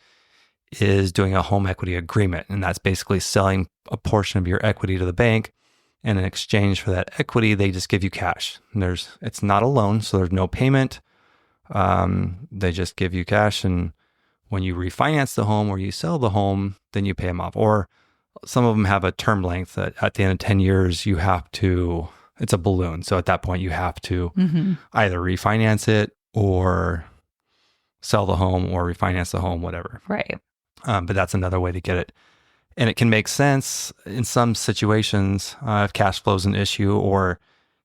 is doing a home equity agreement. And that's basically selling a portion of your equity to the bank. And in exchange for that equity, they just give you cash. And it's not a loan, so there's no payment. They just give you cash. And when you refinance the home or you sell the home, then you pay them off. Or some of them have a term length that at the end of 10 years, it's a balloon. So at that point, you have to either refinance it or sell the home or refinance the home, whatever. Right. But that's another way to get it. And it can make sense in some situations if cash flow is an issue or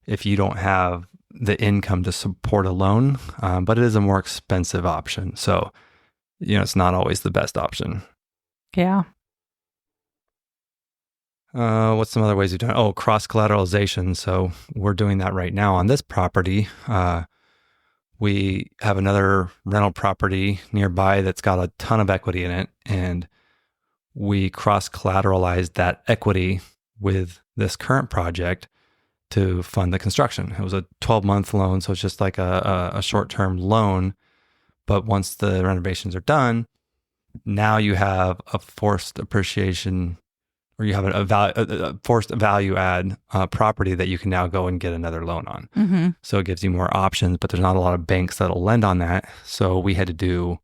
if you don't have the income to support a loan, but it is a more expensive option. So, it's not always the best option. Yeah. What's some other ways we've done it? Oh, cross-collateralization. So we're doing that right now on this property. We have another rental property nearby that's got a ton of equity in it, and we cross-collateralized that equity with this current project to fund the construction. It was a 12-month loan, so it's just like a short-term loan. But once the renovations are done, now you have a forced appreciation, or you have a forced value add property that you can now go and get another loan on. Mm-hmm. So it gives you more options, but there's not a lot of banks that'll lend on that. So we had to do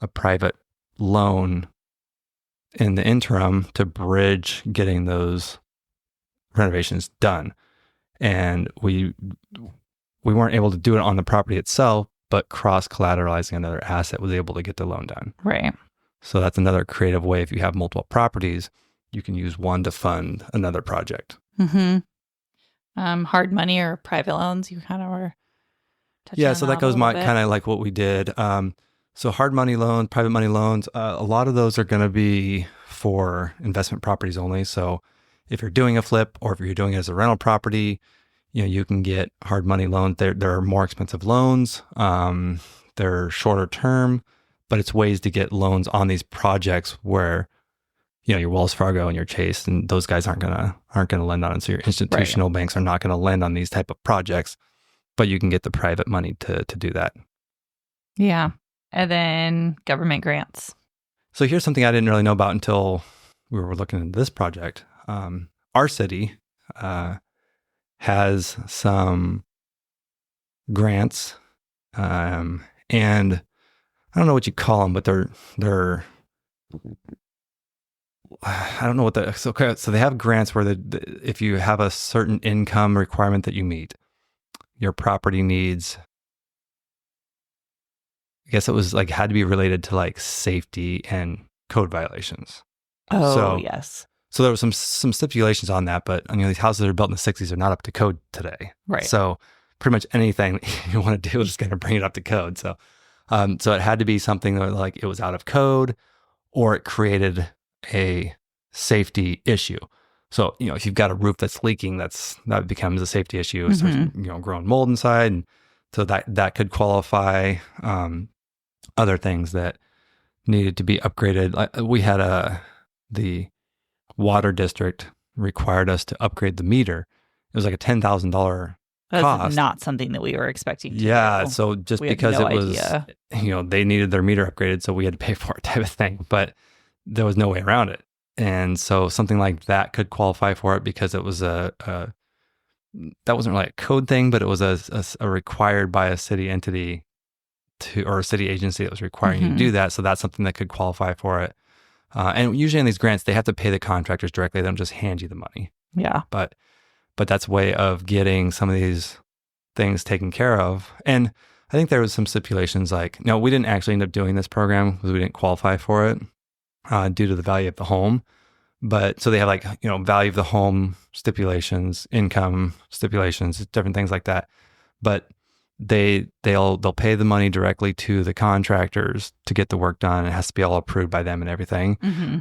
a private loan in the interim to bridge getting those renovations done. And we weren't able to do it on the property itself, but cross-collateralizing another asset was able to get the loan done. Right. So that's another creative way. If you have multiple properties, you can use one to fund another project. Mm-hmm. Hard money or private loans, you kind of were touching Yeah, on so that that a goes little bit. kind of like what we did. So hard money loans, private money loans, a lot of those are going to be for investment properties only. So if you're doing a flip or if you're doing it as a rental property, you can get hard money loans. There are more expensive loans. They're shorter term, but it's ways to get loans on these projects where your Wells Fargo and your Chase and those guys aren't gonna lend on it. So your institutional banks are not going to lend on these type of projects, but you can get the private money to do that. Yeah. And then government grants. So here's something I didn't really know about until we were looking into this project. Our city has some grants, and I don't know what you call them, but they're I don't know what the so they have grants where if you have a certain income requirement that you meet, your property needs. I guess it was like had to be related to like safety and code violations. Oh, yes. So there was some stipulations on that, but these houses that are built in the 60s are not up to code today. Right. So pretty much anything you want to do is going to bring it up to code. So so it had to be something that like it was out of code or it created a safety issue. So, if you've got a roof that's leaking, that becomes a safety issue. It starts, growing mold inside. And so that could qualify. Other things that needed to be upgraded. We had the water district required us to upgrade the meter. It was like a $10,000 That's cost. not something that we were expecting to do. So just We had because no it was, idea. they needed their meter upgraded, so we had to pay for it type of thing, but there was no way around it. And so something like that could qualify for it because it was that wasn't really a code thing, but it was a required by a city entity or a city agency that was requiring you to do that. So that's something that could qualify for it. And usually in these grants, they have to pay the contractors directly. They don't just hand you the money. Yeah. But that's a way of getting some of these things taken care of. And I think there was some stipulations like, no, we didn't actually end up doing this program because we didn't qualify for it due to the value of the home. But so they have like, value of the home stipulations, income stipulations, different things like that. But they'll pay the money directly to the contractors to get the work done. It has to be all approved by them and everything,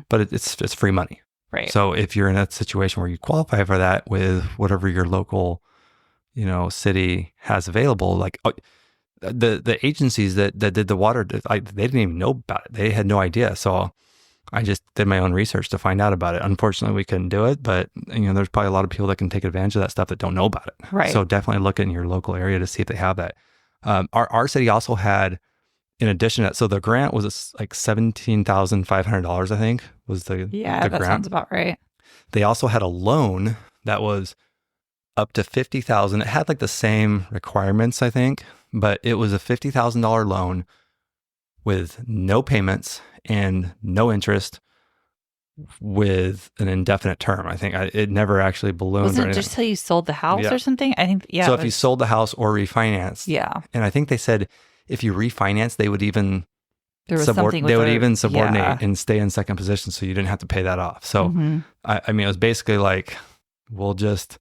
but it's free money. Right. So if you're in a situation where you qualify for that with whatever your local, city has available, like the agencies that did the water, they didn't even know about it. They had no idea. So I just did my own research to find out about it. Unfortunately, we couldn't do it, but there's probably a lot of people that can take advantage of that stuff that don't know about it. Right. So definitely look in your local area to see if they have that. Our city also had, in addition to that, so the grant was like $17,500, I think, was the that grant. Sounds about right. They also had a loan that was up to $50,000. It had like the same requirements, I think, but it was a $50,000 loan with no payments and no interest with an indefinite term. I think it never actually ballooned. Wasn't it just till you sold the house or something? I think, So if you sold the house or refinanced. Yeah. And I think they said if you refinance, they would even subordinate and stay in second position so you didn't have to pay that off. So, I mean, it was basically like, we'll just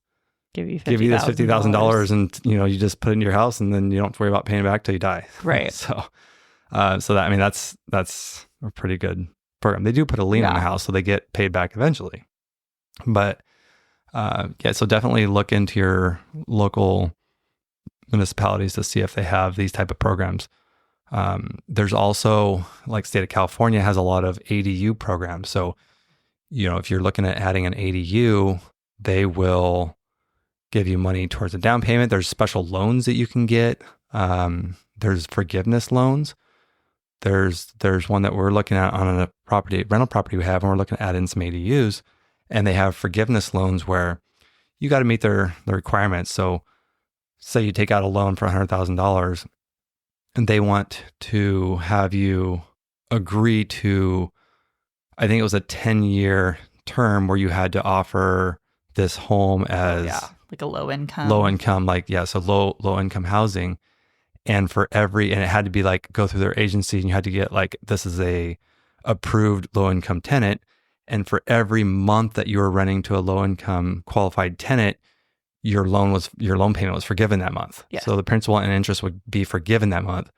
give you this $50,000 and, you just put it in your house and then you don't have to worry about paying it back till you die. Right. So that's a pretty good program. They do put a lien on the house, so they get paid back eventually. But so definitely look into your local municipalities to see if they have these type of programs. There's also, like, state of California has a lot of ADU programs. So, if you're looking at adding an ADU, they will give you money towards a down payment. There's special loans that you can get. There's forgiveness loans. There's one that we're looking at on a rental property we have, and we're looking at adding some ADUs, and they have forgiveness loans where you got to meet the requirements. So say you take out a loan for $100,000 and they want to have you agree to, I think it was a 10-year term where you had to offer this home as like a low income, so low income housing. And and it had to be like, go through their agency, and you had to get like, this is a approved low income tenant. And for every month that you were renting to a low income qualified tenant, your loan payment was forgiven that month. Yes. So the principal and interest would be forgiven that month.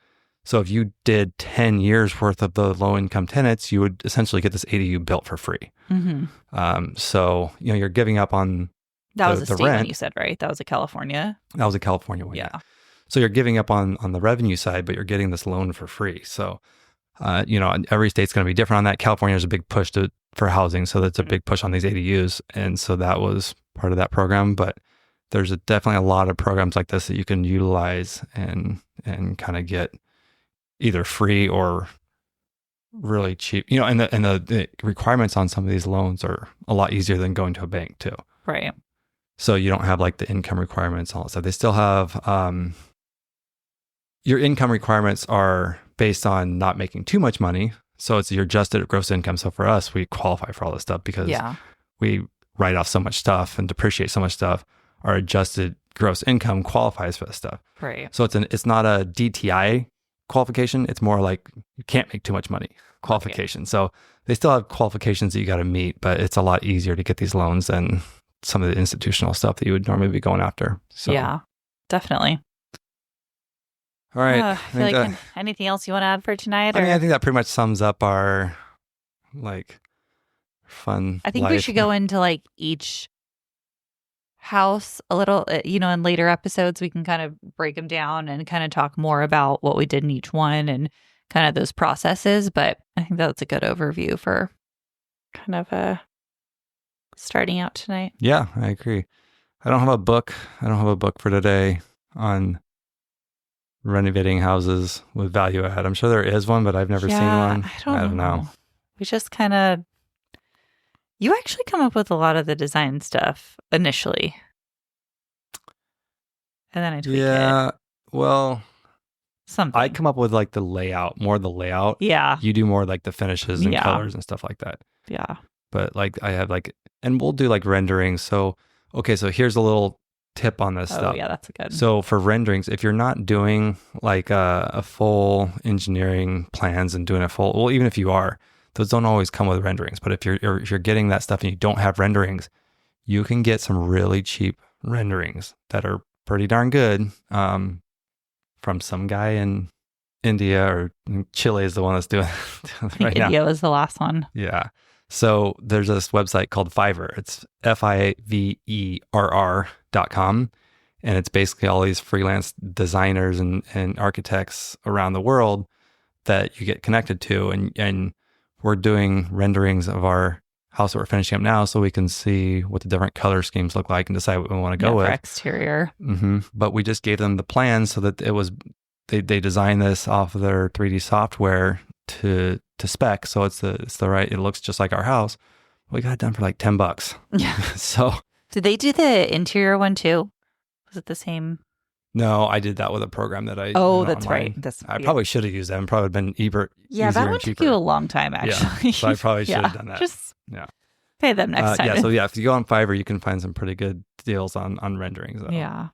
So if you did 10 years worth of the low income tenants, you would essentially get this ADU built for free. So, you're giving up on that was a the state rent. one you said, right? That was a California. That was a California one. Yeah. So you're giving up on the revenue side, but you're getting this loan for free. So, every state's going to be different on that. California is a big push for housing. So that's a big push on these ADUs. And so that was part of that program. But there's definitely a lot of programs like this that you can utilize and kind of get either free or really cheap. And the requirements on some of these loans are a lot easier than going to a bank too. Right. So you don't have like the income requirements, all that stuff. They still have, your income requirements are based on not making too much money. So it's your adjusted gross income. So for us, we qualify for all this stuff because we write off so much stuff and depreciate so much stuff. Our adjusted gross income qualifies for this stuff. Right. So it's not a DTI qualification. It's more like you can't make too much money qualification. So they still have qualifications that you got to meet, but it's a lot easier to get these loans than some of the institutional stuff that you would normally be going after. So. Yeah, definitely. All right. I feel like anything else you want to add for tonight? I think that pretty much sums up our fun. I think we should go into each house a little, in later episodes. We can kind of break them down and kind of talk more about what we did in each one and kind of those processes. But I think that's a good overview for kind of starting out tonight. Yeah, I agree. I don't have a book for today on renovating houses with value add. I'm sure there is one, but I've never seen one. I don't know. We just kind of, you actually come up with a lot of the design stuff initially. And then I tweak it. Yeah, well, something. I come up with the layout, more the layout. Yeah. You do more the finishes and colors and stuff like that. Yeah. But I have and we'll do renderings. So, okay, so here's a little tip on this stuff. Oh, yeah, that's good. So for renderings, if you're not doing a full engineering plans and doing even if you are, those don't always come with renderings. But if you're getting that stuff and you don't have renderings, you can get some really cheap renderings that are pretty darn good from some guy in India, or Chile is the one that's doing it right now. India was the last one. Yeah. So there's this website called Fiverr. It's fiverr.com. And it's basically all these freelance designers and architects around the world that you get connected to. And we're doing renderings of our house that we're finishing up now so we can see what the different color schemes look like and decide what we want to go with. For exterior. But we just gave them the plans so that they designed this off of their 3D software to spec. So it's the right, it looks just like our house. We got it done for $10. Yeah. So did they do the interior one too? Was it the same? No, I did that with a program that I. Oh, that's online. right. I probably should have used that. And probably would have been Yeah, that would take you a long time, actually. Yeah, so I probably should have done that. Just pay them next time. Yeah, so if you go on Fiverr, you can find some pretty good deals on renderings. Though. Yeah.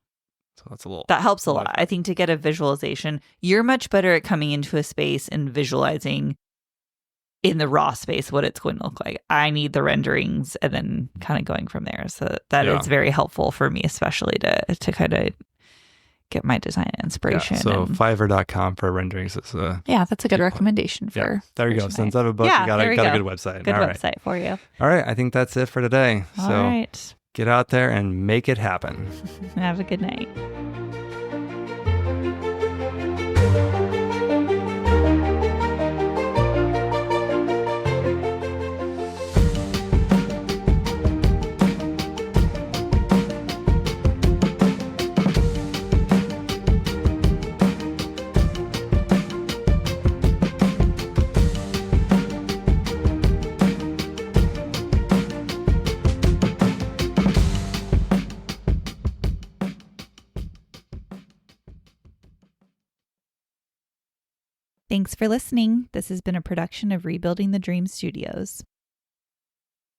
So that's a little. That helps a lot. I think to get a visualization, you're much better at coming into a space and visualizing in the raw space what it's going to look like. I need the renderings and then kind of going from there. So that is very helpful for me, especially to kind of get my design inspiration. Yeah, so Fiverr.com for renderings is that's a good recommendation for. Yeah, there you go. Tonight. So instead of a book, you got a good website. Good website for you. All right, I think that's it for today. All so right. Get out there and make it happen. Have a good night. Thanks for listening. This has been a production of Rebuilding the Dream Studios.